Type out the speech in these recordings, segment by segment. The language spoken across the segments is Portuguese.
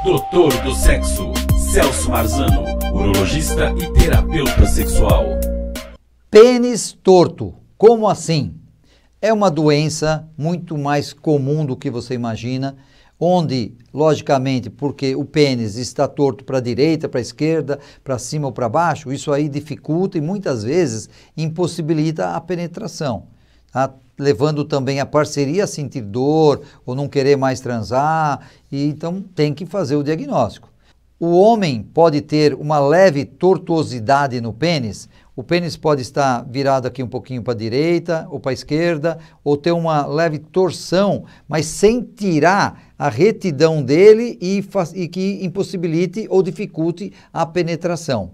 Doutor do Sexo, Celso Marzano, urologista e terapeuta sexual. Pênis torto, como assim? É uma doença muito mais comum do que você imagina, onde, logicamente, porque o pênis está torto para a direita, para a esquerda, para cima ou para baixo, isso aí dificulta e muitas vezes impossibilita a penetração, tá? Levando também a parceria a sentir dor ou não querer mais transar, e então tem que fazer o diagnóstico. O homem pode ter uma leve tortuosidade no pênis. O pênis pode estar virado aqui um pouquinho para a direita ou para a esquerda, ou ter uma leve torção, mas sem tirar a retidão dele e que impossibilite ou dificulte a penetração.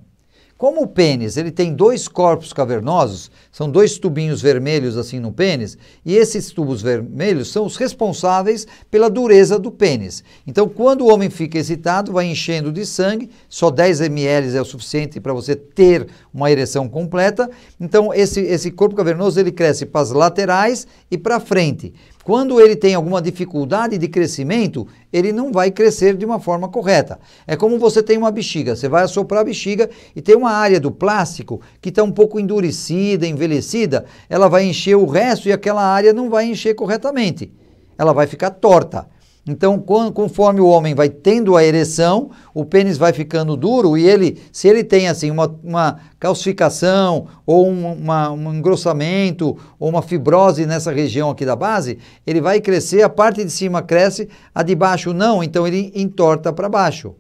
Como o pênis ele tem dois corpos cavernosos, são dois tubinhos vermelhos assim no pênis, e esses tubos vermelhos são os responsáveis pela dureza do pênis. Então, quando o homem fica excitado, vai enchendo de sangue, só 10 ml é o suficiente para você ter uma ereção completa. Então, esse corpo cavernoso ele cresce para as laterais e para frente. Quando ele tem alguma dificuldade de crescimento, ele não vai crescer de uma forma correta. É como você tem uma bexiga, você vai assoprar a bexiga e tem uma área do plástico que está um pouco endurecida, envelhecida, ela vai encher o resto e aquela área não vai encher corretamente, ela vai ficar torta. Então, conforme o homem vai tendo a ereção, o pênis vai ficando duro e se ele tem assim uma calcificação ou um engrossamento ou uma fibrose nessa região aqui da base, ele vai crescer, a parte de cima cresce, a de baixo não, então ele entorta para baixo.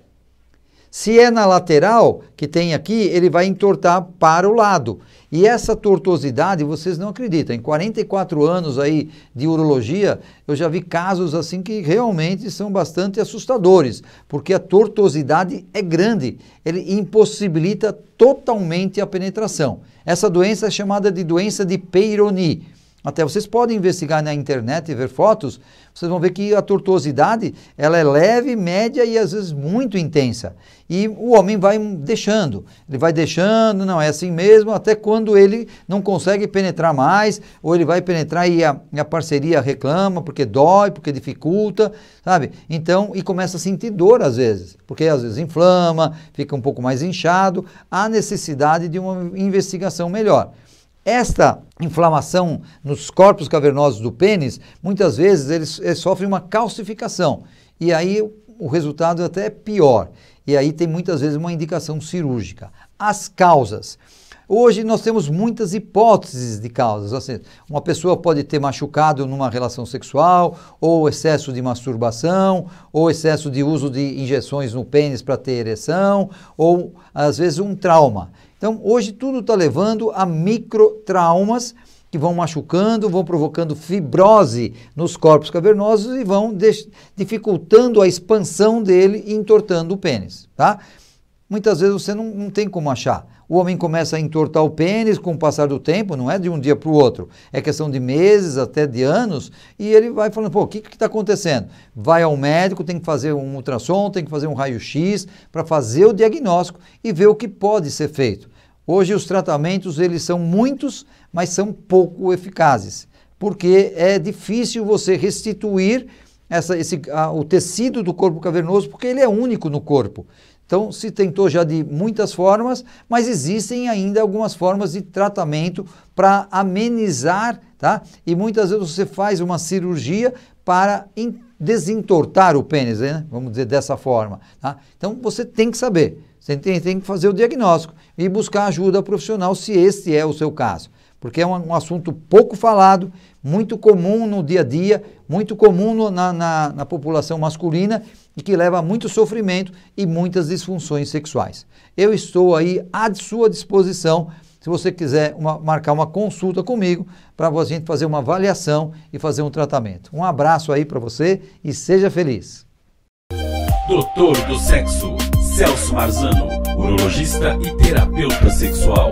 Se é na lateral, que tem aqui, ele vai entortar para o lado. E essa tortuosidade, vocês não acreditam, em 44 anos aí de urologia, eu já vi casos assim que realmente são bastante assustadores, porque a tortuosidade é grande, ele impossibilita totalmente a penetração. Essa doença é chamada de doença de Peyronie. Até vocês podem investigar na internet e ver fotos, vocês vão ver que a tortuosidade ela é leve, média e às vezes muito intensa. E o homem vai deixando, ele vai deixando, não é assim mesmo, até quando ele não consegue penetrar mais, ou ele vai penetrar e a parceria reclama, porque dói, porque dificulta, sabe? Então, e começa a sentir dor às vezes, porque às vezes inflama, fica um pouco mais inchado, há necessidade de uma investigação melhor. Esta inflamação nos corpos cavernosos do pênis, muitas vezes eles sofrem uma calcificação e aí o resultado até é pior. E aí tem muitas vezes uma indicação cirúrgica. As causas. Hoje nós temos muitas hipóteses de causas. Assim, uma pessoa pode ter machucado numa relação sexual, ou excesso de masturbação, ou excesso de uso de injeções no pênis para ter ereção, ou às vezes um trauma. Então, hoje tudo está levando a microtraumas que vão machucando, vão provocando fibrose nos corpos cavernosos e vão dificultando a expansão dele e entortando o pênis, tá? Muitas vezes você não tem como achar. O homem começa a entortar o pênis com o passar do tempo, não é de um dia para o outro, é questão de meses, até de anos, e ele vai falando, pô, o que está acontecendo? Vai ao médico, tem que fazer um ultrassom, tem que fazer um raio-x para fazer o diagnóstico e ver o que pode ser feito. Hoje os tratamentos, eles são muitos, mas são pouco eficazes, porque é difícil você restituir o tecido do corpo cavernoso, porque ele é único no corpo. Então, se tentou já de muitas formas, mas existem ainda algumas formas de tratamento para amenizar, tá? E muitas vezes você faz uma cirurgia para desentortar o pênis, né? Vamos dizer dessa forma, tá? Então, você tem que saber, você tem que fazer o diagnóstico e buscar ajuda profissional se este é o seu caso. Porque é um assunto pouco falado, muito comum no dia a dia, muito comum na população masculina e que leva a muito sofrimento e muitas disfunções sexuais. Eu estou aí à sua disposição, se você quiser marcar uma consulta comigo, para a gente fazer uma avaliação e fazer um tratamento. Um abraço aí para você e seja feliz. Doutor do Sexo, Celso Marzano, urologista e terapeuta sexual.